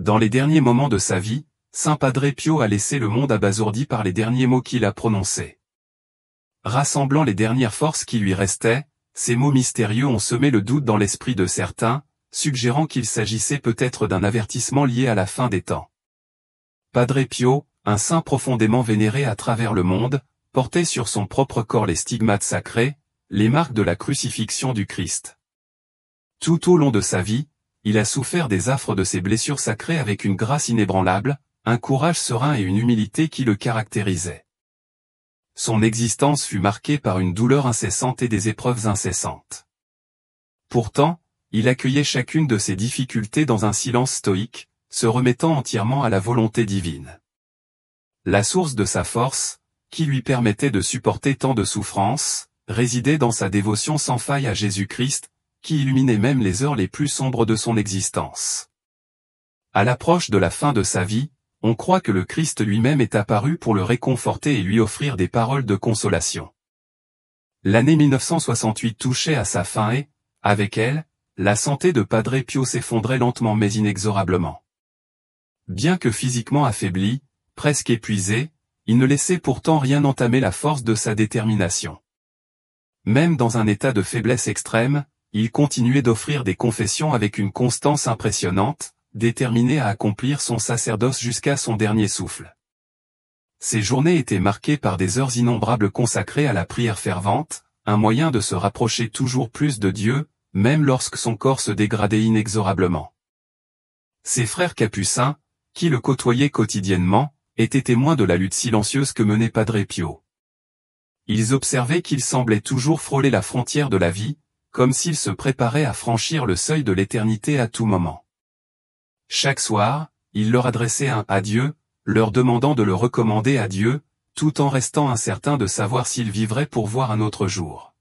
Dans les derniers moments de sa vie, Saint Padre Pio a laissé le monde abasourdi par les derniers mots qu'il a prononcés. Rassemblant les dernières forces qui lui restaient, ces mots mystérieux ont semé le doute dans l'esprit de certains, suggérant qu'il s'agissait peut-être d'un avertissement lié à la fin des temps. Padre Pio, un saint profondément vénéré à travers le monde, portait sur son propre corps les stigmates sacrés, les marques de la crucifixion du Christ. Tout au long de sa vie, il a souffert des affres de ces blessures sacrées avec une grâce inébranlable, un courage serein et une humilité qui le caractérisaient. Son existence fut marquée par une douleur incessante et des épreuves incessantes. Pourtant, il accueillait chacune de ces difficultés dans un silence stoïque, se remettant entièrement à la volonté divine. La source de sa force, qui lui permettait de supporter tant de souffrances, résidait dans sa dévotion sans faille à Jésus-Christ, qui illuminait même les heures les plus sombres de son existence. À l'approche de la fin de sa vie, on croit que le Christ lui-même est apparu pour le réconforter et lui offrir des paroles de consolation. L'année 1968 touchait à sa fin et, avec elle, la santé de Padre Pio s'effondrait lentement mais inexorablement. Bien que physiquement affaibli, presque épuisé, il ne laissait pourtant rien entamer la force de sa détermination. Même dans un état de faiblesse extrême, il continuait d'offrir des confessions avec une constance impressionnante, déterminé à accomplir son sacerdoce jusqu'à son dernier souffle. Ses journées étaient marquées par des heures innombrables consacrées à la prière fervente, un moyen de se rapprocher toujours plus de Dieu, même lorsque son corps se dégradait inexorablement. Ses frères capucins, qui le côtoyaient quotidiennement, étaient témoins de la lutte silencieuse que menait Padre Pio. Ils observaient qu'il semblait toujours frôler la frontière de la vie, comme s'il se préparait à franchir le seuil de l'éternité à tout moment. Chaque soir, il leur adressait un adieu, leur demandant de le recommander à Dieu, tout en restant incertain de savoir s'il vivrait pour voir un autre jour.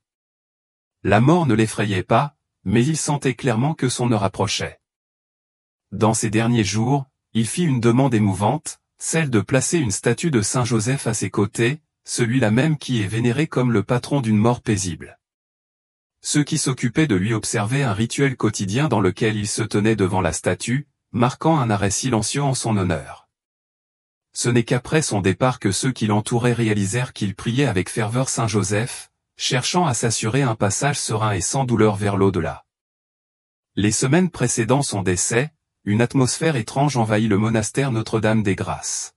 La mort ne l'effrayait pas, mais il sentait clairement que son heure approchait. Dans ces derniers jours, il fit une demande émouvante, celle de placer une statue de Saint Joseph à ses côtés, celui-là même qui est vénéré comme le patron d'une mort paisible. Ceux qui s'occupaient de lui observaient un rituel quotidien dans lequel il se tenait devant la statue, marquant un arrêt silencieux en son honneur. Ce n'est qu'après son départ que ceux qui l'entouraient réalisèrent qu'il priait avec ferveur Saint Joseph, cherchant à s'assurer un passage serein et sans douleur vers l'au-delà. Les semaines précédant son décès, une atmosphère étrange envahit le monastère Notre-Dame des Grâces.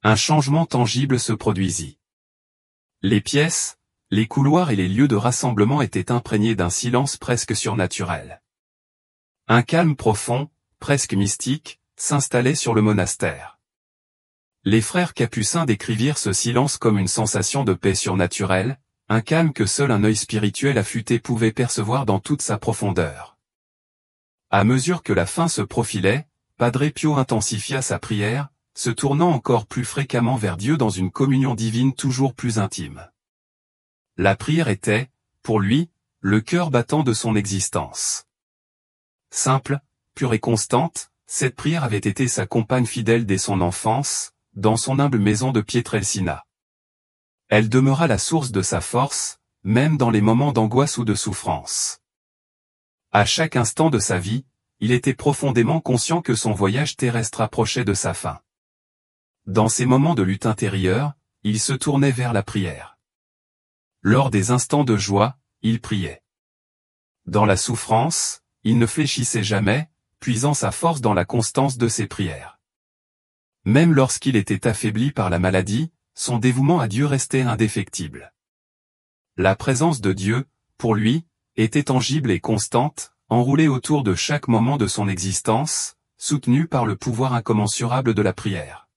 Un changement tangible se produisit. Les pièces, les couloirs et les lieux de rassemblement étaient imprégnés d'un silence presque surnaturel. Un calme profond, presque mystique, s'installait sur le monastère. Les frères capucins décrivirent ce silence comme une sensation de paix surnaturelle, un calme que seul un œil spirituel affûté pouvait percevoir dans toute sa profondeur. À mesure que la fin se profilait, Padre Pio intensifia sa prière, se tournant encore plus fréquemment vers Dieu dans une communion divine toujours plus intime. La prière était, pour lui, le cœur battant de son existence. Simple, pure et constante, cette prière avait été sa compagne fidèle dès son enfance, dans son humble maison de Pietrelcina. Elle demeura la source de sa force, même dans les moments d'angoisse ou de souffrance. À chaque instant de sa vie, il était profondément conscient que son voyage terrestre approchait de sa fin. Dans ces moments de lutte intérieure, il se tournait vers la prière. Lors des instants de joie, il priait. Dans la souffrance, il ne fléchissait jamais, puisant sa force dans la constance de ses prières. Même lorsqu'il était affaibli par la maladie, son dévouement à Dieu restait indéfectible. La présence de Dieu, pour lui, était tangible et constante, enroulée autour de chaque moment de son existence, soutenue par le pouvoir incommensurable de la prière.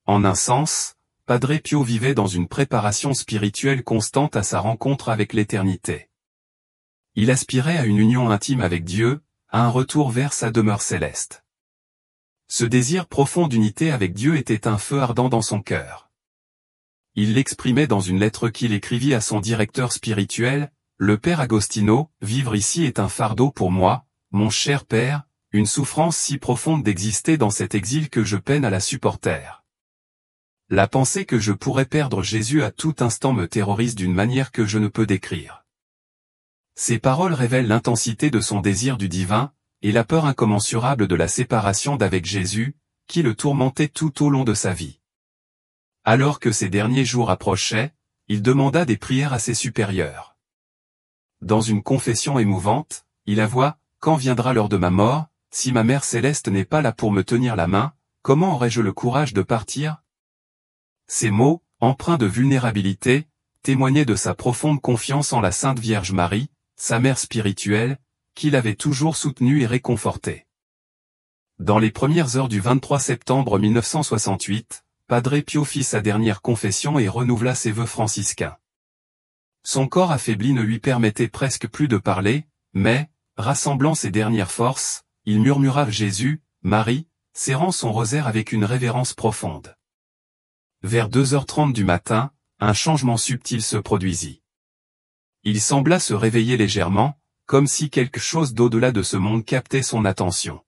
En un sens, Padre Pio vivait dans une préparation spirituelle constante à sa rencontre avec l'éternité. Il aspirait à une union intime avec Dieu, à un retour vers sa demeure céleste. Ce désir profond d'unité avec Dieu était un feu ardent dans son cœur. Il l'exprimait dans une lettre qu'il écrivit à son directeur spirituel, le père Agostino, « Vivre ici est un fardeau pour moi, mon cher père, une souffrance si profonde d'exister dans cet exil que je peine à la supporter. La pensée que je pourrais perdre Jésus à tout instant me terrorise d'une manière que je ne peux décrire. » Ces paroles révèlent l'intensité de son désir du divin, et la peur incommensurable de la séparation d'avec Jésus, qui le tourmentait tout au long de sa vie. Alors que ces derniers jours approchaient, il demanda des prières à ses supérieurs. Dans une confession émouvante, il avoua, « Quand viendra l'heure de ma mort, si ma Mère Céleste n'est pas là pour me tenir la main, comment aurais-je le courage de partir ?» Ces mots, empreints de vulnérabilité, témoignaient de sa profonde confiance en la Sainte Vierge Marie, sa mère spirituelle, qui l'avait toujours soutenue et réconfortée. Dans les premières heures du 23 septembre 1968, Padre Pio fit sa dernière confession et renouvela ses vœux franciscains. Son corps affaibli ne lui permettait presque plus de parler, mais, rassemblant ses dernières forces, il murmura Jésus, Marie, serrant son rosaire avec une révérence profonde. Vers 2h30 du matin, un changement subtil se produisit. Il sembla se réveiller légèrement, comme si quelque chose d'au-delà de ce monde captait son attention.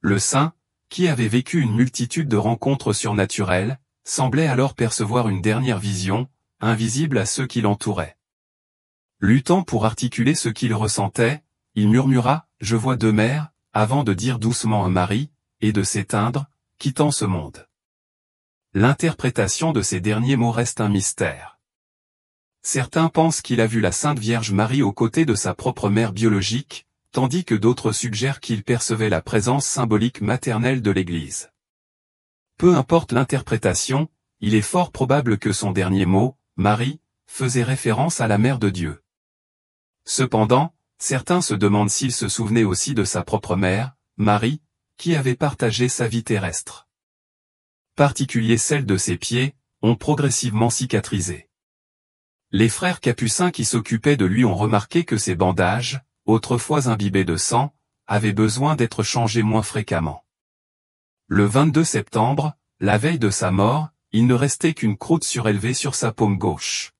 Le saint, qui avait vécu une multitude de rencontres surnaturelles, semblait alors percevoir une dernière vision, invisible à ceux qui l'entouraient. Luttant pour articuler ce qu'il ressentait, il murmura « Je vois deux mers », avant de dire doucement à Marie, et de s'éteindre, quittant ce monde. L'interprétation de ces derniers mots reste un mystère. Certains pensent qu'il a vu la Sainte Vierge Marie aux côtés de sa propre mère biologique, tandis que d'autres suggèrent qu'il percevait la présence symbolique maternelle de l'Église. Peu importe l'interprétation, il est fort probable que son dernier mot, Marie, faisait référence à la Mère de Dieu. Cependant, certains se demandent s'il se souvenait aussi de sa propre mère, Marie, qui avait partagé sa vie terrestre. Particulier celle de ses pieds, ont progressivement cicatrisé. Les frères capucins qui s'occupaient de lui ont remarqué que ses bandages, autrefois imbibés de sang, avaient besoin d'être changés moins fréquemment. Le 22 septembre, la veille de sa mort, il ne restait qu'une croûte surélevée sur sa paume gauche.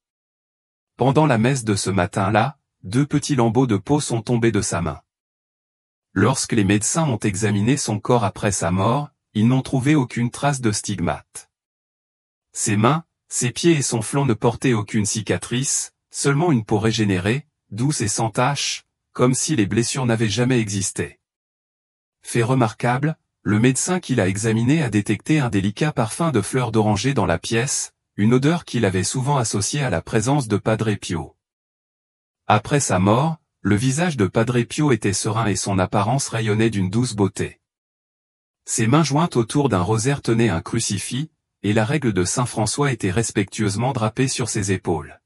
Pendant la messe de ce matin-là, 2 petits lambeaux de peau sont tombés de sa main. Lorsque les médecins ont examiné son corps après sa mort, ils n'ont trouvé aucune trace de stigmate. Ses mains, ses pieds et son flanc ne portaient aucune cicatrice, seulement une peau régénérée, douce et sans tache, comme si les blessures n'avaient jamais existé. Fait remarquable, le médecin qui l'a examiné a détecté un délicat parfum de fleurs d'oranger dans la pièce, une odeur qu'il avait souvent associée à la présence de Padre Pio. Après sa mort, le visage de Padre Pio était serein et son apparence rayonnait d'une douce beauté. Ses mains jointes autour d'un rosaire tenaient un crucifix, et la règle de saint François était respectueusement drapée sur ses épaules.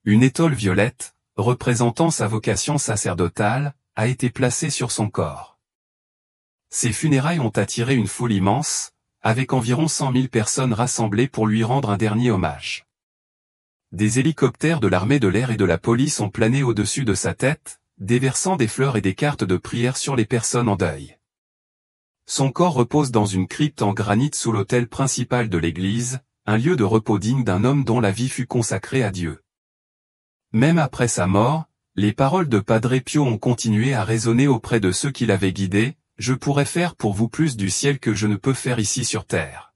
Une étole violette, représentant sa vocation sacerdotale, a été placée sur son corps. Ses funérailles ont attiré une foule immense, avec environ 100 000 personnes rassemblées pour lui rendre un dernier hommage. Des hélicoptères de l'armée de l'air et de la police ont plané au-dessus de sa tête, déversant des fleurs et des cartes de prière sur les personnes en deuil. Son corps repose dans une crypte en granit sous l'autel principal de l'église, un lieu de repos digne d'un homme dont la vie fut consacrée à Dieu. Même après sa mort, les paroles de Padre Pio ont continué à résonner auprès de ceux qui l'avaient guidé, « Je pourrais faire pour vous plus du ciel que je ne peux faire ici sur terre. »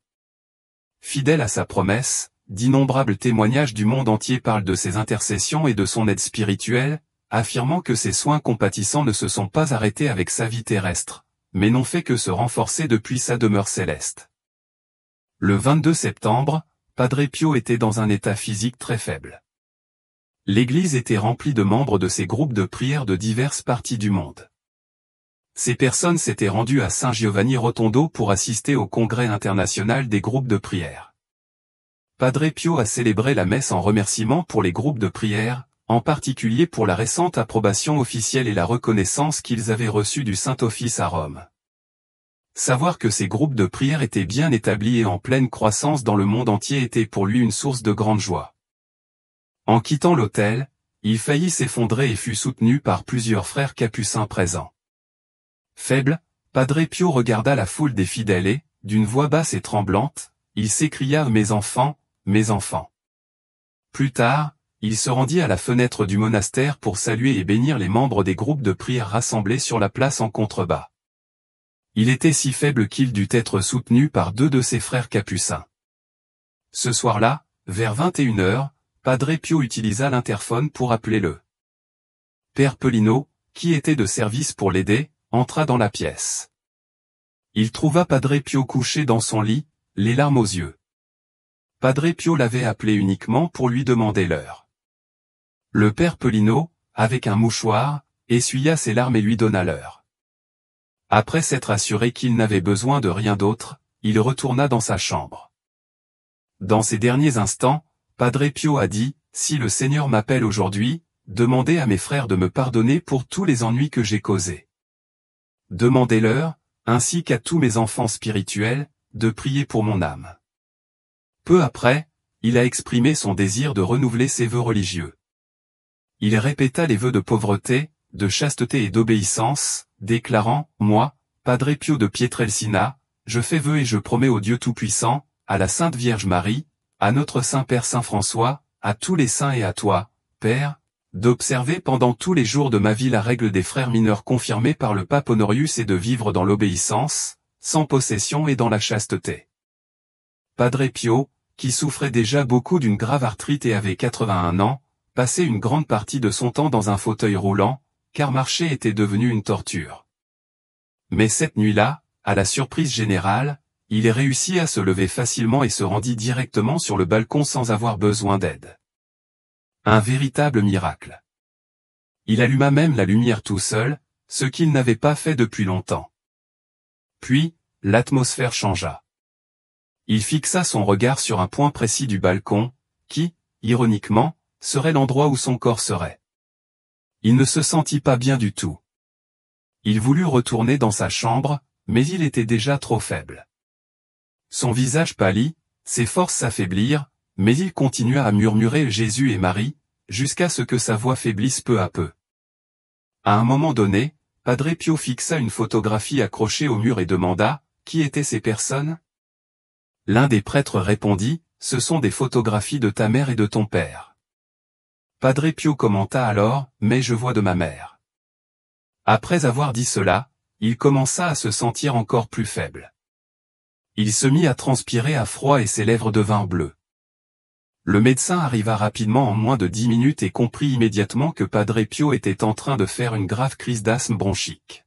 Fidèle à sa promesse, d'innombrables témoignages du monde entier parlent de ses intercessions et de son aide spirituelle, affirmant que ses soins compatissants ne se sont pas arrêtés avec sa vie terrestre, mais n'ont fait que se renforcer depuis sa demeure céleste. Le 22 septembre, Padre Pio était dans un état physique très faible. L'église était remplie de membres de ces groupes de prière de diverses parties du monde. Ces personnes s'étaient rendues à San Giovanni Rotondo pour assister au congrès international des groupes de prière. Padre Pio a célébré la messe en remerciement pour les groupes de prière, en particulier pour la récente approbation officielle et la reconnaissance qu'ils avaient reçue du Saint-Office à Rome. Savoir que ces groupes de prière étaient bien établis et en pleine croissance dans le monde entier était pour lui une source de grande joie. En quittant l'autel, il faillit s'effondrer et fut soutenu par plusieurs frères capucins présents. Faible, Padre Pio regarda la foule des fidèles et, d'une voix basse et tremblante, il s'écria « Mes enfants, mes enfants !» Plus tard, il se rendit à la fenêtre du monastère pour saluer et bénir les membres des groupes de prière rassemblés sur la place en contrebas. Il était si faible qu'il dut être soutenu par 2 de ses frères capucins. Ce soir-là, vers 21h, Padre Pio utilisa l'interphone pour appeler le Père Pelino, qui était de service pour l'aider, entra dans la pièce. Il trouva Padre Pio couché dans son lit, les larmes aux yeux. Padre Pio l'avait appelé uniquement pour lui demander l'heure. Le père Pelino, avec un mouchoir, essuya ses larmes et lui donna l'heure. Après s'être assuré qu'il n'avait besoin de rien d'autre, il retourna dans sa chambre. Dans ces derniers instants, Padre Pio a dit, « Si le Seigneur m'appelle aujourd'hui, demandez à mes frères de me pardonner pour tous les ennuis que j'ai causés. Demandez-leur, ainsi qu'à tous mes enfants spirituels, de prier pour mon âme. » Peu après, il a exprimé son désir de renouveler ses vœux religieux. Il répéta les vœux de pauvreté, de chasteté et d'obéissance, déclarant, « Moi, Padre Pio de Pietrelcina, je fais vœu et je promets au Dieu Tout-Puissant, à la Sainte Vierge Marie, à notre Saint-Père Saint François, à tous les saints et à toi, Père, d'observer pendant tous les jours de ma vie la règle des frères mineurs confirmée par le pape Honorius et de vivre dans l'obéissance, sans possession et dans la chasteté. » Padre Pio, qui souffrait déjà beaucoup d'une grave arthrite et avait 81 ans, passait une grande partie de son temps dans un fauteuil roulant, car marcher était devenu une torture. Mais cette nuit-là, à la surprise générale, il réussit à se lever facilement et se rendit directement sur le balcon sans avoir besoin d'aide. Un véritable miracle. Il alluma même la lumière tout seul, ce qu'il n'avait pas fait depuis longtemps. Puis, l'atmosphère changea. Il fixa son regard sur un point précis du balcon, qui, ironiquement, serait l'endroit où son corps serait. Il ne se sentit pas bien du tout. Il voulut retourner dans sa chambre, mais il était déjà trop faible. Son visage pâlit, ses forces s'affaiblirent, mais il continua à murmurer Jésus et Marie, jusqu'à ce que sa voix faiblisse peu à peu. À un moment donné, Padre Pio fixa une photographie accrochée au mur et demanda, « Qui étaient ces personnes ?» L'un des prêtres répondit, « Ce sont des photographies de ta mère et de ton père. » Padre Pio commenta alors, « Mais je vois de ma mère. » Après avoir dit cela, il commença à se sentir encore plus faible. Il se mit à transpirer à froid et ses lèvres devinrent bleues. Le médecin arriva rapidement en moins de 10 minutes et comprit immédiatement que Padre Pio était en train de faire une grave crise d'asthme bronchique.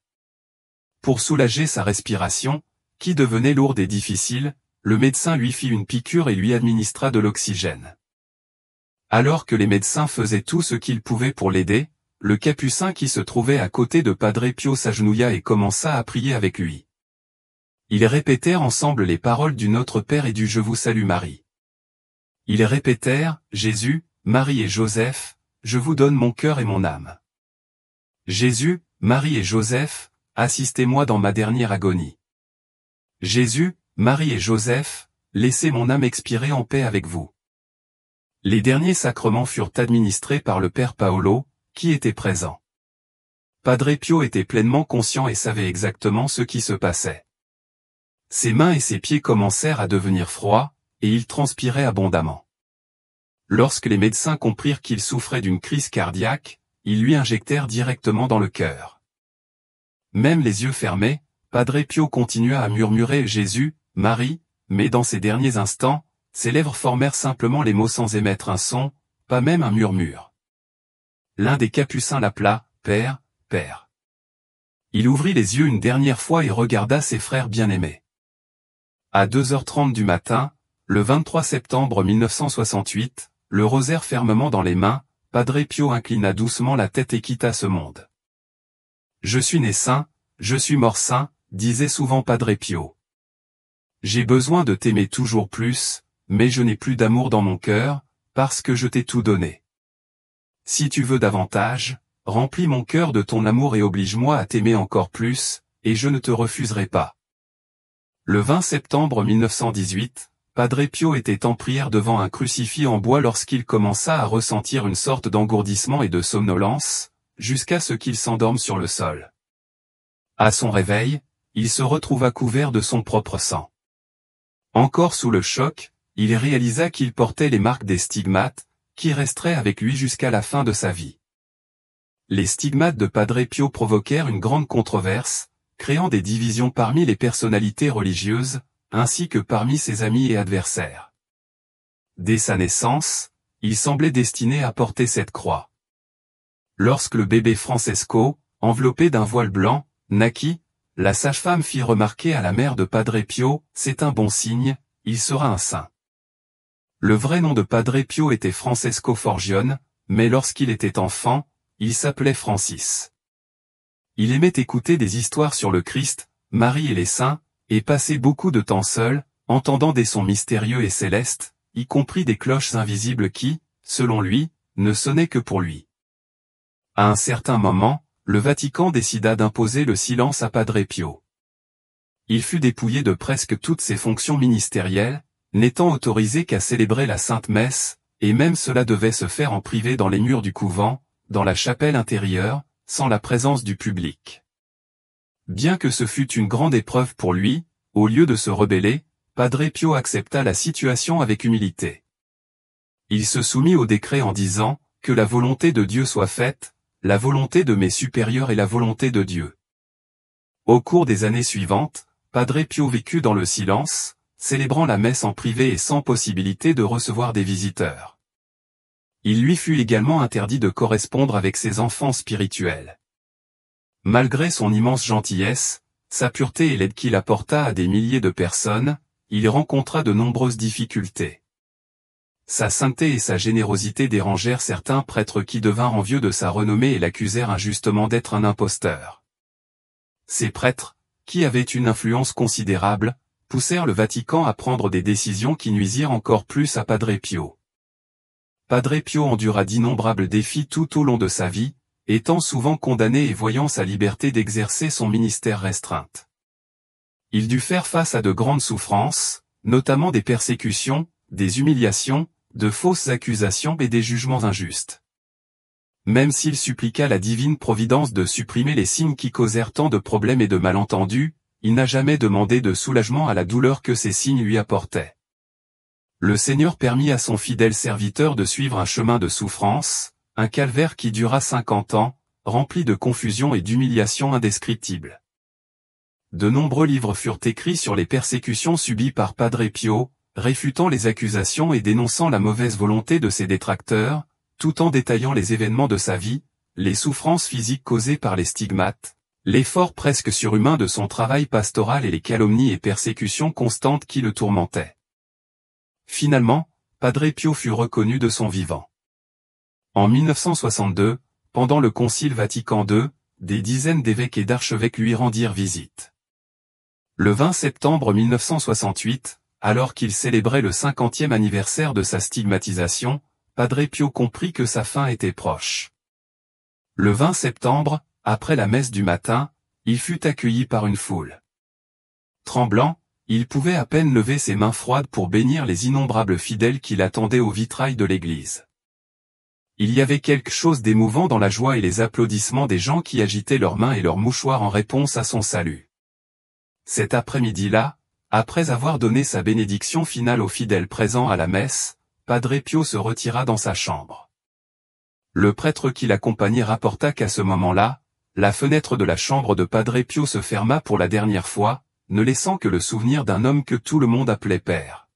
Pour soulager sa respiration, qui devenait lourde et difficile, le médecin lui fit une piqûre et lui administra de l'oxygène. Alors que les médecins faisaient tout ce qu'ils pouvaient pour l'aider, le capucin qui se trouvait à côté de Padre Pio s'agenouilla et commença à prier avec lui. Ils répétèrent ensemble les paroles du Notre Père et du Je vous salue Marie. Ils répétèrent, Jésus, Marie et Joseph, je vous donne mon cœur et mon âme. Jésus, Marie et Joseph, assistez-moi dans ma dernière agonie. Jésus, Marie et Joseph, laissez mon âme expirer en paix avec vous. Les derniers sacrements furent administrés par le Père Paolo, qui était présent. Padre Pio était pleinement conscient et savait exactement ce qui se passait. Ses mains et ses pieds commencèrent à devenir froids, et il transpirait abondamment. Lorsque les médecins comprirent qu'il souffrait d'une crise cardiaque, ils lui injectèrent directement dans le cœur. Même les yeux fermés, Padre Pio continua à murmurer Jésus, Marie, mais dans ces derniers instants, ses lèvres formèrent simplement les mots sans émettre un son, pas même un murmure. L'un des capucins l'appela, Père, Père. Il ouvrit les yeux une dernière fois et regarda ses frères bien-aimés. À 2h30 du matin, le 23 septembre 1968, le rosaire fermement dans les mains, Padre Pio inclina doucement la tête et quitta ce monde. Je suis né saint, je suis mort saint, disait souvent Padre Pio. J'ai besoin de t'aimer toujours plus, mais je n'ai plus d'amour dans mon cœur, parce que je t'ai tout donné. Si tu veux davantage, remplis mon cœur de ton amour et oblige-moi à t'aimer encore plus, et je ne te refuserai pas. Le 20 septembre 1918, Padre Pio était en prière devant un crucifix en bois lorsqu'il commença à ressentir une sorte d'engourdissement et de somnolence, jusqu'à ce qu'il s'endorme sur le sol. À son réveil, il se retrouva couvert de son propre sang. Encore sous le choc, il réalisa qu'il portait les marques des stigmates, qui resteraient avec lui jusqu'à la fin de sa vie. Les stigmates de Padre Pio provoquèrent une grande controverse, créant des divisions parmi les personnalités religieuses, ainsi que parmi ses amis et adversaires. Dès sa naissance, il semblait destiné à porter cette croix. Lorsque le bébé Francesco, enveloppé d'un voile blanc, naquit. La sage-femme fit remarquer à la mère de Padre Pio, c'est un bon signe, il sera un saint. Le vrai nom de Padre Pio était Francesco Forgione, mais lorsqu'il était enfant, il s'appelait Francis. Il aimait écouter des histoires sur le Christ, Marie et les saints, et passer beaucoup de temps seul, entendant des sons mystérieux et célestes, y compris des cloches invisibles qui, selon lui, ne sonnaient que pour lui. À un certain moment, le Vatican décida d'imposer le silence à Padre Pio. Il fut dépouillé de presque toutes ses fonctions ministérielles, n'étant autorisé qu'à célébrer la Sainte Messe, et même cela devait se faire en privé dans les murs du couvent, dans la chapelle intérieure, sans la présence du public. Bien que ce fût une grande épreuve pour lui, au lieu de se rebeller, Padre Pio accepta la situation avec humilité. Il se soumit au décret en disant, que la volonté de Dieu soit faite, la volonté de mes supérieurs et la volonté de Dieu. Au cours des années suivantes, Padre Pio vécut dans le silence, célébrant la messe en privé et sans possibilité de recevoir des visiteurs. Il lui fut également interdit de correspondre avec ses enfants spirituels. Malgré son immense gentillesse, sa pureté et l'aide qu'il apporta à des milliers de personnes, il rencontra de nombreuses difficultés. Sa sainteté et sa générosité dérangèrent certains prêtres qui devinrent envieux de sa renommée et l'accusèrent injustement d'être un imposteur. Ces prêtres, qui avaient une influence considérable, poussèrent le Vatican à prendre des décisions qui nuisirent encore plus à Padre Pio. Padre Pio endura d'innombrables défis tout au long de sa vie, étant souvent condamné et voyant sa liberté d'exercer son ministère restreinte. Il dut faire face à de grandes souffrances, notamment des persécutions, des humiliations, de fausses accusations et des jugements injustes. Même s'il suppliqua la divine providence de supprimer les signes qui causèrent tant de problèmes et de malentendus, il n'a jamais demandé de soulagement à la douleur que ces signes lui apportaient. Le Seigneur permit à son fidèle serviteur de suivre un chemin de souffrance, un calvaire qui dura 50 ans, rempli de confusion et d'humiliations indescriptibles. De nombreux livres furent écrits sur les persécutions subies par Padre Pio, réfutant les accusations et dénonçant la mauvaise volonté de ses détracteurs, tout en détaillant les événements de sa vie, les souffrances physiques causées par les stigmates, l'effort presque surhumain de son travail pastoral et les calomnies et persécutions constantes qui le tourmentaient. Finalement, Padre Pio fut reconnu de son vivant. En 1962, pendant le Concile Vatican II, des dizaines d'évêques et d'archevêques lui rendirent visite. Le 20 septembre 1968, alors qu'il célébrait le 50e anniversaire de sa stigmatisation, Padre Pio comprit que sa fin était proche. Le 20 septembre, après la messe du matin, il fut accueilli par une foule. Tremblant, il pouvait à peine lever ses mains froides pour bénir les innombrables fidèles qui l'attendaient au vitrail de l'église. Il y avait quelque chose d'émouvant dans la joie et les applaudissements des gens qui agitaient leurs mains et leurs mouchoirs en réponse à son salut. Cet après-midi-là, après avoir donné sa bénédiction finale aux fidèles présents à la messe, Padre Pio se retira dans sa chambre. Le prêtre qui l'accompagnait rapporta qu'à ce moment-là, la fenêtre de la chambre de Padre Pio se ferma pour la dernière fois, ne laissant que le souvenir d'un homme que tout le monde appelait père.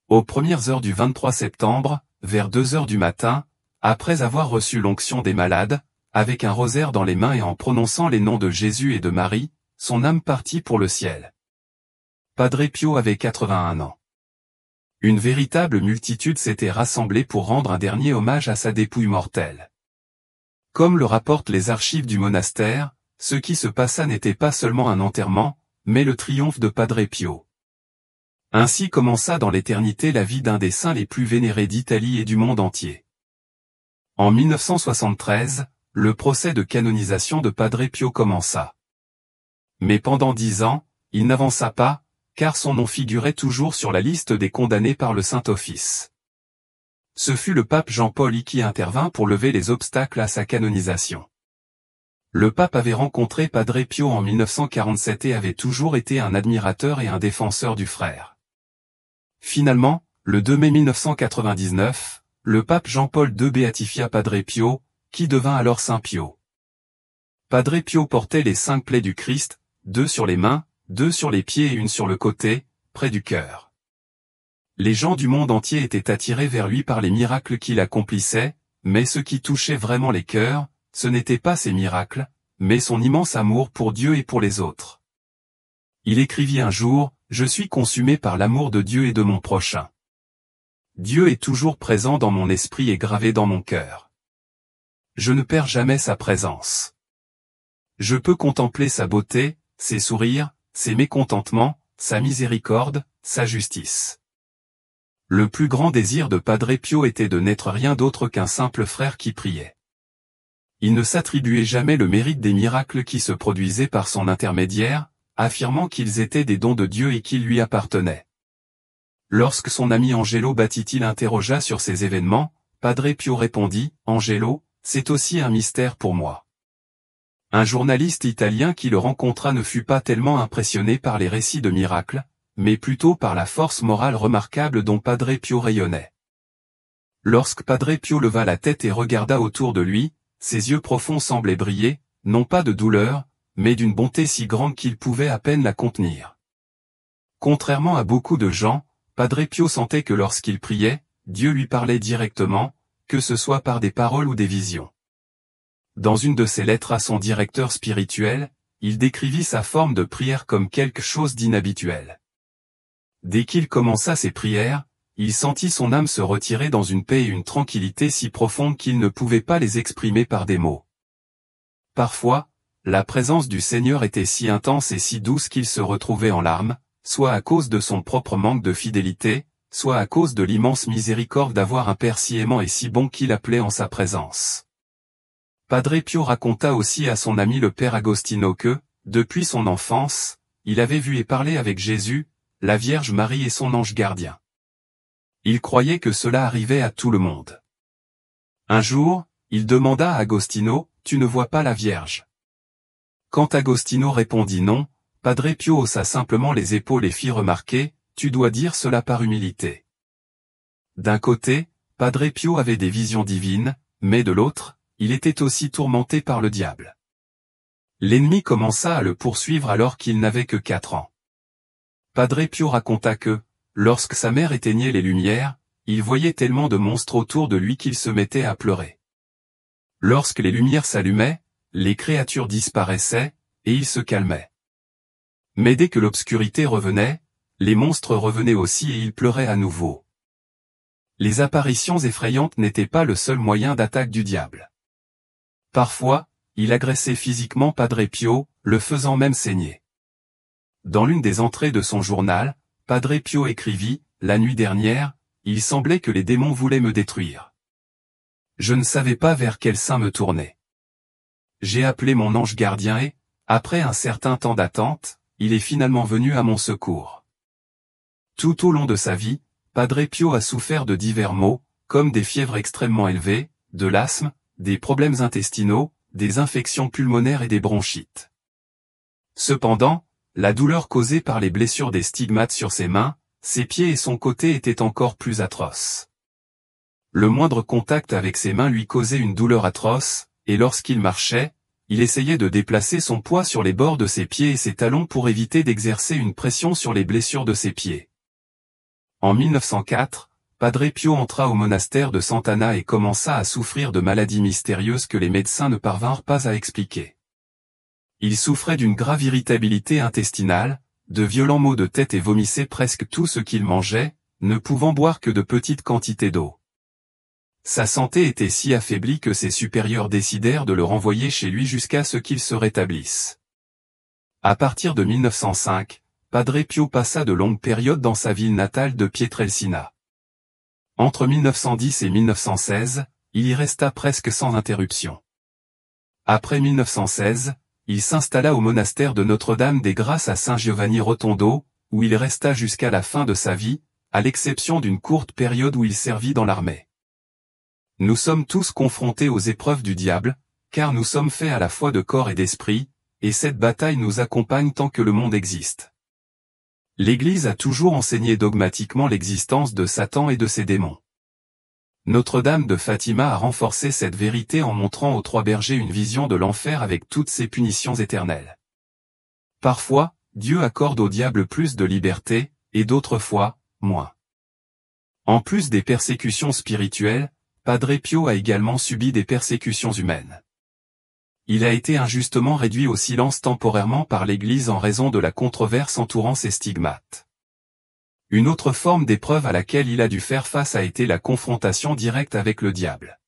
Aux premières heures du 23 septembre, vers 2 heures du matin, après avoir reçu l'onction des malades, avec un rosaire dans les mains et en prononçant les noms de Jésus et de Marie, son âme partit pour le ciel. Padre Pio avait 81 ans. Une véritable multitude s'était rassemblée pour rendre un dernier hommage à sa dépouille mortelle. Comme le rapportent les archives du monastère, ce qui se passa n'était pas seulement un enterrement, mais le triomphe de Padre Pio. Ainsi commença dans l'éternité la vie d'un des saints les plus vénérés d'Italie et du monde entier. En 1973, le procès de canonisation de Padre Pio commença. Mais pendant 10 ans, il n'avança pas, car son nom figurait toujours sur la liste des condamnés par le Saint-Office. Ce fut le pape Jean-Paul II qui intervint pour lever les obstacles à sa canonisation. Le pape avait rencontré Padre Pio en 1947 et avait toujours été un admirateur et un défenseur du frère. Finalement, le 2 mai 1999, le pape Jean-Paul II béatifia Padre Pio, qui devint alors Saint Pio. Padre Pio portait les 5 plaies du Christ, 2 sur les mains, 2 sur les pieds et 1 sur le côté, près du cœur. Les gens du monde entier étaient attirés vers lui par les miracles qu'il accomplissait, mais ce qui touchait vraiment les cœurs, ce n'était pas ces miracles, mais son immense amour pour Dieu et pour les autres. Il écrivit un jour, « Je suis consumé par l'amour de Dieu et de mon prochain. Dieu est toujours présent dans mon esprit et gravé dans mon cœur. Je ne perds jamais sa présence. Je peux contempler sa beauté, ses sourires, ses mécontentements, sa miséricorde, sa justice. » Le plus grand désir de Padre Pio était de n'être rien d'autre qu'un simple frère qui priait. Il ne s'attribuait jamais le mérite des miracles qui se produisaient par son intermédiaire, affirmant qu'ils étaient des dons de Dieu et qu'ils lui appartenaient. Lorsque son ami Angelo Battiti l'interrogea sur ces événements, Padre Pio répondit, « Angelo, c'est aussi un mystère pour moi. » Un journaliste italien qui le rencontra ne fut pas tellement impressionné par les récits de miracles, mais plutôt par la force morale remarquable dont Padre Pio rayonnait. Lorsque Padre Pio leva la tête et regarda autour de lui, ses yeux profonds semblaient briller, non pas de douleur, mais d'une bonté si grande qu'il pouvait à peine la contenir. Contrairement à beaucoup de gens, Padre Pio sentait que lorsqu'il priait, Dieu lui parlait directement, que ce soit par des paroles ou des visions. Dans une de ses lettres à son directeur spirituel, il décrivit sa forme de prière comme quelque chose d'inhabituel. Dès qu'il commença ses prières, il sentit son âme se retirer dans une paix et une tranquillité si profondes qu'il ne pouvait pas les exprimer par des mots. Parfois, la présence du Seigneur était si intense et si douce qu'il se retrouvait en larmes, soit à cause de son propre manque de fidélité, soit à cause de l'immense miséricorde d'avoir un Père si aimant et si bon qu'il appelait en sa présence. Padre Pio raconta aussi à son ami le Père Agostino que, depuis son enfance, il avait vu et parlé avec Jésus, la Vierge Marie et son ange gardien. Il croyait que cela arrivait à tout le monde. Un jour, il demanda à Agostino, « Tu ne vois pas la Vierge ?» Quand Agostino répondit non, Padre Pio haussa simplement les épaules et fit remarquer, « Tu dois dire cela par humilité. » D'un côté, Padre Pio avait des visions divines, mais de l'autre, il était aussi tourmenté par le diable. L'ennemi commença à le poursuivre alors qu'il n'avait que 4 ans. Padre Pio raconta que, lorsque sa mère éteignait les lumières, il voyait tellement de monstres autour de lui qu'il se mettait à pleurer. Lorsque les lumières s'allumaient, les créatures disparaissaient, et il se calmait. Mais dès que l'obscurité revenait, les monstres revenaient aussi et il pleurait à nouveau. Les apparitions effrayantes n'étaient pas le seul moyen d'attaque du diable. Parfois, il agressait physiquement Padre Pio, le faisant même saigner. Dans l'une des entrées de son journal, Padre Pio écrivit, « La nuit dernière, il semblait que les démons voulaient me détruire. Je ne savais pas vers quel saint me tourner. J'ai appelé mon ange gardien et, après un certain temps d'attente, il est finalement venu à mon secours. » Tout au long de sa vie, Padre Pio a souffert de divers maux, comme des fièvres extrêmement élevées, de l'asthme, des problèmes intestinaux, des infections pulmonaires et des bronchites. Cependant, la douleur causée par les blessures des stigmates sur ses mains, ses pieds et son côté était encore plus atroce. Le moindre contact avec ses mains lui causait une douleur atroce, et lorsqu'il marchait, il essayait de déplacer son poids sur les bords de ses pieds et ses talons pour éviter d'exercer une pression sur les blessures de ses pieds. En 1904, Padre Pio entra au monastère de Sant'Anna et commença à souffrir de maladies mystérieuses que les médecins ne parvinrent pas à expliquer. Il souffrait d'une grave irritabilité intestinale, de violents maux de tête et vomissait presque tout ce qu'il mangeait, ne pouvant boire que de petites quantités d'eau. Sa santé était si affaiblie que ses supérieurs décidèrent de le renvoyer chez lui jusqu'à ce qu'il se rétablisse. À partir de 1905, Padre Pio passa de longues périodes dans sa ville natale de Pietrelcina. Entre 1910 et 1916, il y resta presque sans interruption. Après 1916, il s'installa au monastère de Notre-Dame des Grâces à Saint Giovanni Rotondo, où il resta jusqu'à la fin de sa vie, à l'exception d'une courte période où il servit dans l'armée. Nous sommes tous confrontés aux épreuves du diable, car nous sommes faits à la fois de corps et d'esprit, et cette bataille nous accompagne tant que le monde existe. L'Église a toujours enseigné dogmatiquement l'existence de Satan et de ses démons. Notre-Dame de Fatima a renforcé cette vérité en montrant aux 3 bergers une vision de l'enfer avec toutes ses punitions éternelles. Parfois, Dieu accorde au diable plus de liberté, et d'autres fois, moins. En plus des persécutions spirituelles, Padre Pio a également subi des persécutions humaines. Il a été injustement réduit au silence temporairement par l'Église en raison de la controverse entourant ses stigmates. Une autre forme d'épreuve à laquelle il a dû faire face a été la confrontation directe avec le diable.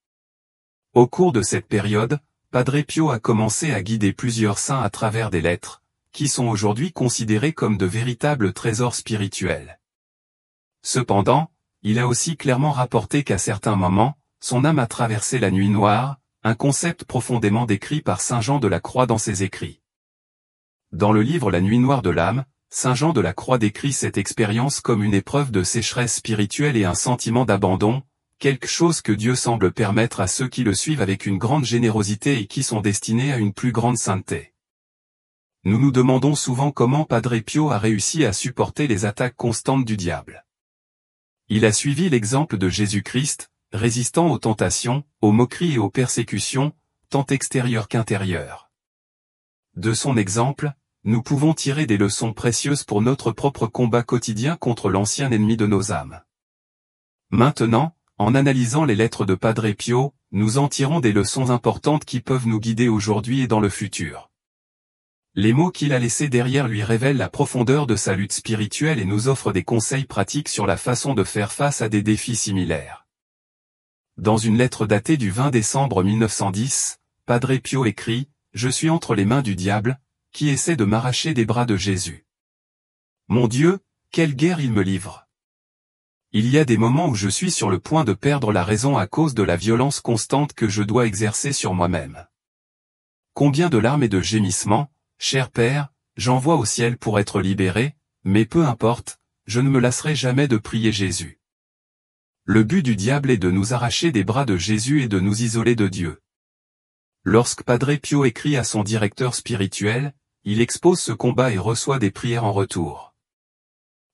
Au cours de cette période, Padre Pio a commencé à guider plusieurs saints à travers des lettres, qui sont aujourd'hui considérées comme de véritables trésors spirituels. Cependant, il a aussi clairement rapporté qu'à certains moments, son âme a traversé la nuit noire, un concept profondément décrit par Saint Jean de la Croix dans ses écrits. Dans le livre La nuit noire de l'âme, Saint Jean de la Croix décrit cette expérience comme une épreuve de sécheresse spirituelle et un sentiment d'abandon, quelque chose que Dieu semble permettre à ceux qui le suivent avec une grande générosité et qui sont destinés à une plus grande sainteté. Nous nous demandons souvent comment Padre Pio a réussi à supporter les attaques constantes du diable. Il a suivi l'exemple de Jésus-Christ, résistant aux tentations, aux moqueries et aux persécutions, tant extérieures qu'intérieures. De son exemple, nous pouvons tirer des leçons précieuses pour notre propre combat quotidien contre l'ancien ennemi de nos âmes. Maintenant, en analysant les lettres de Padre Pio, nous en tirons des leçons importantes qui peuvent nous guider aujourd'hui et dans le futur. Les mots qu'il a laissés derrière lui révèlent la profondeur de sa lutte spirituelle et nous offrent des conseils pratiques sur la façon de faire face à des défis similaires. Dans une lettre datée du 20 décembre 1910, Padre Pio écrit « Je suis entre les mains du diable, qui essaie de m'arracher des bras de Jésus. Mon Dieu, quelle guerre il me livre! Il y a des moments où je suis sur le point de perdre la raison à cause de la violence constante que je dois exercer sur moi-même. Combien de larmes et de gémissements, cher Père, j'envoie au ciel pour être libéré, mais peu importe, je ne me lasserai jamais de prier Jésus. Le but du diable est de nous arracher des bras de Jésus et de nous isoler de Dieu. » Lorsque Padre Pio écrit à son directeur spirituel, il expose ce combat et reçoit des prières en retour.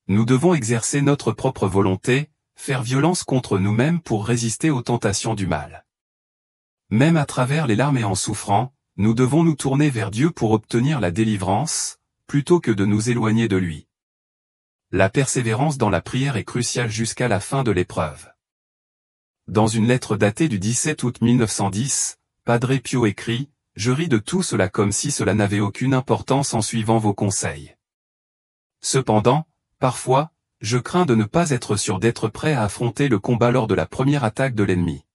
Nous devons exercer notre propre volonté, faire violence contre nous-mêmes pour résister aux tentations du mal. Même à travers les larmes et en souffrant, nous devons nous tourner vers Dieu pour obtenir la délivrance, plutôt que de nous éloigner de lui. La persévérance dans la prière est cruciale jusqu'à la fin de l'épreuve. Dans une lettre datée du 17 août 1910, Padre Pio écrit « Je ris de tout cela comme si cela n'avait aucune importance en suivant vos conseils. Cependant, parfois, je crains de ne pas être sûr d'être prêt à affronter le combat lors de la première attaque de l'ennemi. »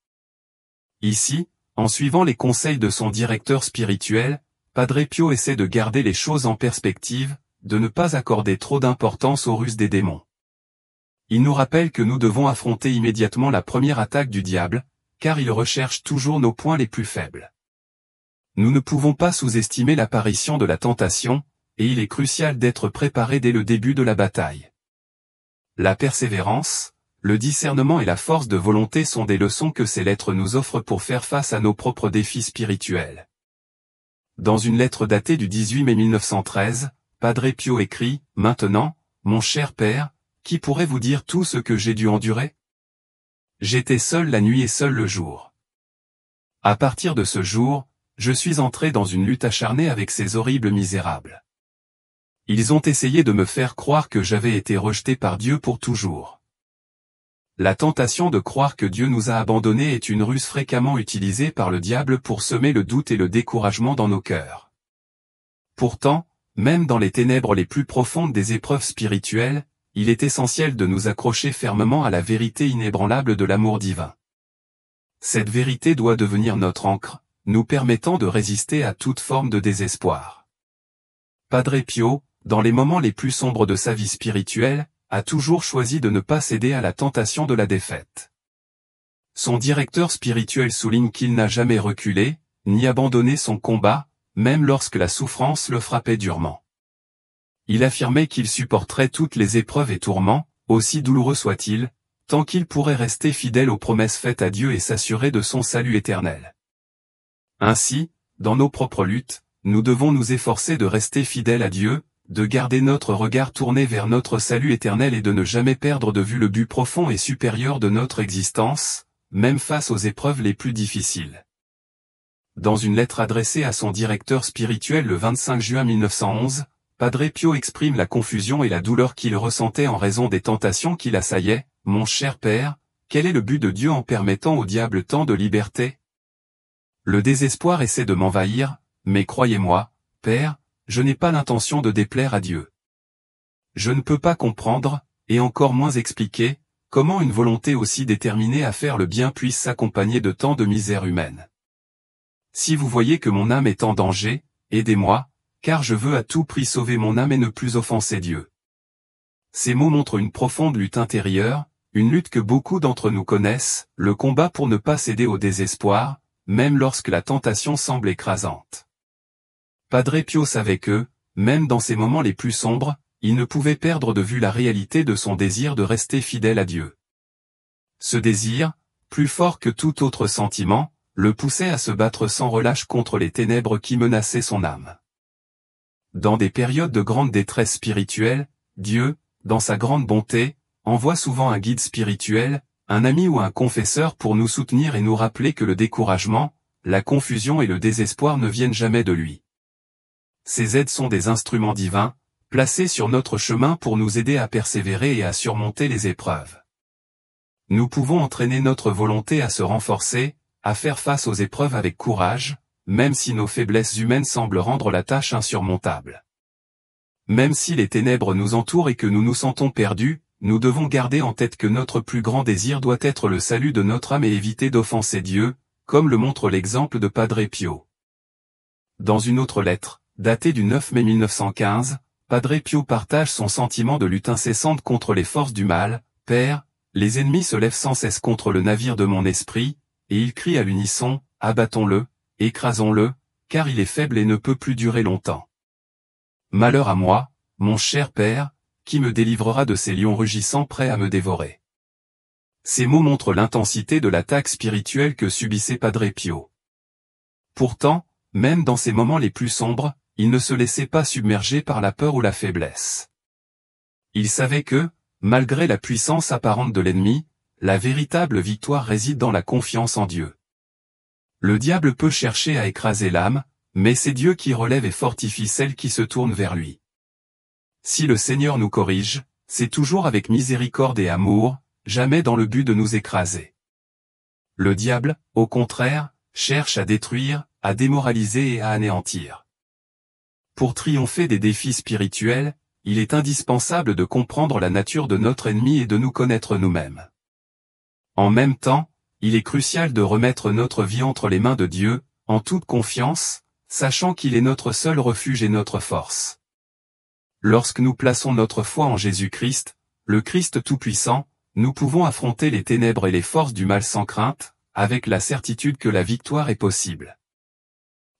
Ici, en suivant les conseils de son directeur spirituel, Padre Pio essaie de garder les choses en perspective, de ne pas accorder trop d'importance aux ruses des démons. Il nous rappelle que nous devons affronter immédiatement la première attaque du diable, car il recherche toujours nos points les plus faibles. Nous ne pouvons pas sous-estimer l'apparition de la tentation, et il est crucial d'être préparé dès le début de la bataille. La persévérance, le discernement et la force de volonté sont des leçons que ces lettres nous offrent pour faire face à nos propres défis spirituels. Dans une lettre datée du 18 mai 1913, Padre Pio écrit « Maintenant, mon cher Père, qui pourrait vous dire tout ce que j'ai dû endurer? J'étais seul la nuit et seul le jour. À partir de ce jour, je suis entré dans une lutte acharnée avec ces horribles misérables. Ils ont essayé de me faire croire que j'avais été rejeté par Dieu pour toujours. La tentation de croire que Dieu nous a abandonnés est une ruse fréquemment utilisée par le diable pour semer le doute et le découragement dans nos cœurs. Pourtant, même dans les ténèbres les plus profondes des épreuves spirituelles, il est essentiel de nous accrocher fermement à la vérité inébranlable de l'amour divin. Cette vérité doit devenir notre ancre, nous permettant de résister à toute forme de désespoir. Padre Pio, dans les moments les plus sombres de sa vie spirituelle, a toujours choisi de ne pas céder à la tentation de la défaite. Son directeur spirituel souligne qu'il n'a jamais reculé, ni abandonné son combat, même lorsque la souffrance le frappait durement. Il affirmait qu'il supporterait toutes les épreuves et tourments, aussi douloureux soient-ils, tant qu'il pourrait rester fidèle aux promesses faites à Dieu et s'assurer de son salut éternel. Ainsi, dans nos propres luttes, nous devons nous efforcer de rester fidèles à Dieu, de garder notre regard tourné vers notre salut éternel et de ne jamais perdre de vue le but profond et supérieur de notre existence, même face aux épreuves les plus difficiles. Dans une lettre adressée à son directeur spirituel le 25 juin 1911, Padre Pio exprime la confusion et la douleur qu'il ressentait en raison des tentations qui l'assaillaient. « Mon cher Père, quel est le but de Dieu en permettant au diable tant de liberté? Le désespoir essaie de m'envahir, mais croyez-moi, Père, je n'ai pas l'intention de déplaire à Dieu. Je ne peux pas comprendre, et encore moins expliquer, comment une volonté aussi déterminée à faire le bien puisse s'accompagner de tant de misère humaine. Si vous voyez que mon âme est en danger, aidez-moi, car je veux à tout prix sauver mon âme et ne plus offenser Dieu. Ces mots montrent une profonde lutte intérieure, une lutte que beaucoup d'entre nous connaissent, le combat pour ne pas céder au désespoir, même lorsque la tentation semble écrasante. Padre Pio savait que, même dans ces moments les plus sombres, il ne pouvait perdre de vue la réalité de son désir de rester fidèle à Dieu. Ce désir, plus fort que tout autre sentiment, le poussait à se battre sans relâche contre les ténèbres qui menaçaient son âme. Dans des périodes de grande détresse spirituelle, Dieu, dans sa grande bonté, envoie souvent un guide spirituel, un ami ou un confesseur pour nous soutenir et nous rappeler que le découragement, la confusion et le désespoir ne viennent jamais de lui. Ces aides sont des instruments divins, placés sur notre chemin pour nous aider à persévérer et à surmonter les épreuves. Nous pouvons entraîner notre volonté à se renforcer, à faire face aux épreuves avec courage, même si nos faiblesses humaines semblent rendre la tâche insurmontable. Même si les ténèbres nous entourent et que nous nous sentons perdus, nous devons garder en tête que notre plus grand désir doit être le salut de notre âme et éviter d'offenser Dieu, comme le montre l'exemple de Padre Pio. Dans une autre lettre, datée du 9 mai 1915, Padre Pio partage son sentiment de lutte incessante contre les forces du mal. « Père, les ennemis se lèvent sans cesse contre le navire de mon esprit, et ils crient à l'unisson, abattons-le, écrasons-le, car il est faible et ne peut plus durer longtemps. Malheur à moi, mon cher Père, qui me délivrera de ces lions rugissants prêts à me dévorer. » Ces mots montrent l'intensité de l'attaque spirituelle que subissait Padre Pio. Pourtant, même dans ces moments les plus sombres, il ne se laissait pas submerger par la peur ou la faiblesse. Il savait que, malgré la puissance apparente de l'ennemi, la véritable victoire réside dans la confiance en Dieu. Le diable peut chercher à écraser l'âme, mais c'est Dieu qui relève et fortifie celle qui se tourne vers lui. Si le Seigneur nous corrige, c'est toujours avec miséricorde et amour, jamais dans le but de nous écraser. Le diable, au contraire, cherche à détruire, à démoraliser et à anéantir. Pour triompher des défis spirituels, il est indispensable de comprendre la nature de notre ennemi et de nous connaître nous-mêmes. En même temps, il est crucial de remettre notre vie entre les mains de Dieu, en toute confiance, sachant qu'il est notre seul refuge et notre force. Lorsque nous plaçons notre foi en Jésus-Christ, le Christ Tout-Puissant, nous pouvons affronter les ténèbres et les forces du mal sans crainte, avec la certitude que la victoire est possible.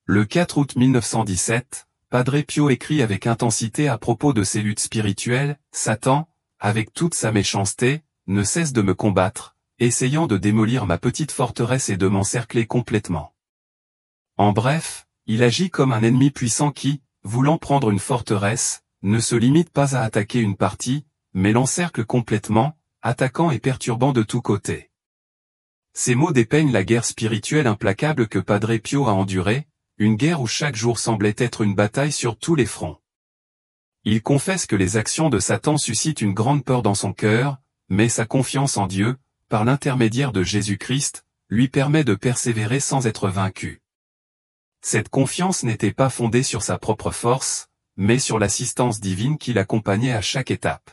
Le 4 août 1917, Padre Pio écrit avec intensité à propos de ses luttes spirituelles, « Satan, avec toute sa méchanceté, ne cesse de me combattre, essayant de démolir ma petite forteresse et de m'encercler complètement. En bref, il agit comme un ennemi puissant qui, voulant prendre une forteresse, ne se limite pas à attaquer une partie, mais l'encercle complètement, attaquant et perturbant de tous côtés. » Ces mots dépeignent la guerre spirituelle implacable que Padre Pio a endurée, une guerre où chaque jour semblait être une bataille sur tous les fronts. Il confesse que les actions de Satan suscitent une grande peur dans son cœur, mais sa confiance en Dieu, par l'intermédiaire de Jésus-Christ, lui permet de persévérer sans être vaincu. Cette confiance n'était pas fondée sur sa propre force, mais sur l'assistance divine qui l'accompagnait à chaque étape.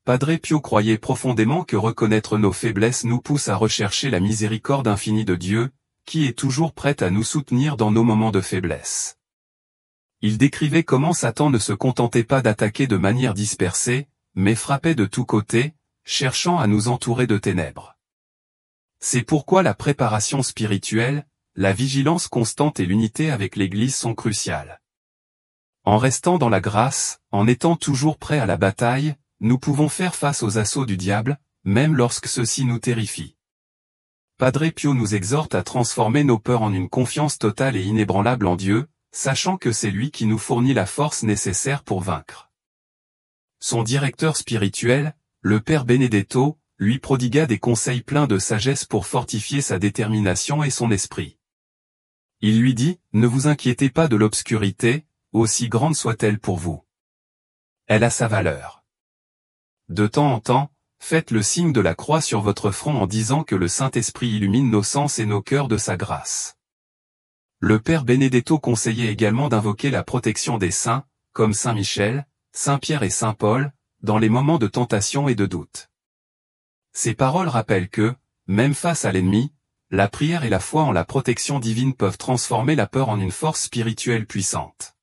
Padre Pio croyait profondément que reconnaître nos faiblesses nous pousse à rechercher la miséricorde infinie de Dieu, qui est toujours prête à nous soutenir dans nos moments de faiblesse. Il décrivait comment Satan ne se contentait pas d'attaquer de manière dispersée, mais frappait de tous côtés, cherchant à nous entourer de ténèbres. C'est pourquoi la préparation spirituelle, la vigilance constante et l'unité avec l'Église sont cruciales. En restant dans la grâce, en étant toujours prêts à la bataille, nous pouvons faire face aux assauts du diable, même lorsque ceux-ci nous terrifient. Padre Pio nous exhorte à transformer nos peurs en une confiance totale et inébranlable en Dieu, sachant que c'est lui qui nous fournit la force nécessaire pour vaincre. Son directeur spirituel, le Père Benedetto, lui prodigua des conseils pleins de sagesse pour fortifier sa détermination et son esprit. Il lui dit, « Ne vous inquiétez pas de l'obscurité, aussi grande soit-elle pour vous. Elle a sa valeur. De temps en temps, faites le signe de la croix sur votre front en disant que le Saint-Esprit illumine nos sens et nos cœurs de sa grâce. Le père Benedetto conseillait également d'invoquer la protection des saints, comme Saint Michel, Saint Pierre et Saint Paul, dans les moments de tentation et de doute. Ces paroles rappellent que, même face à l'ennemi, la prière et la foi en la protection divine peuvent transformer la peur en une force spirituelle puissante.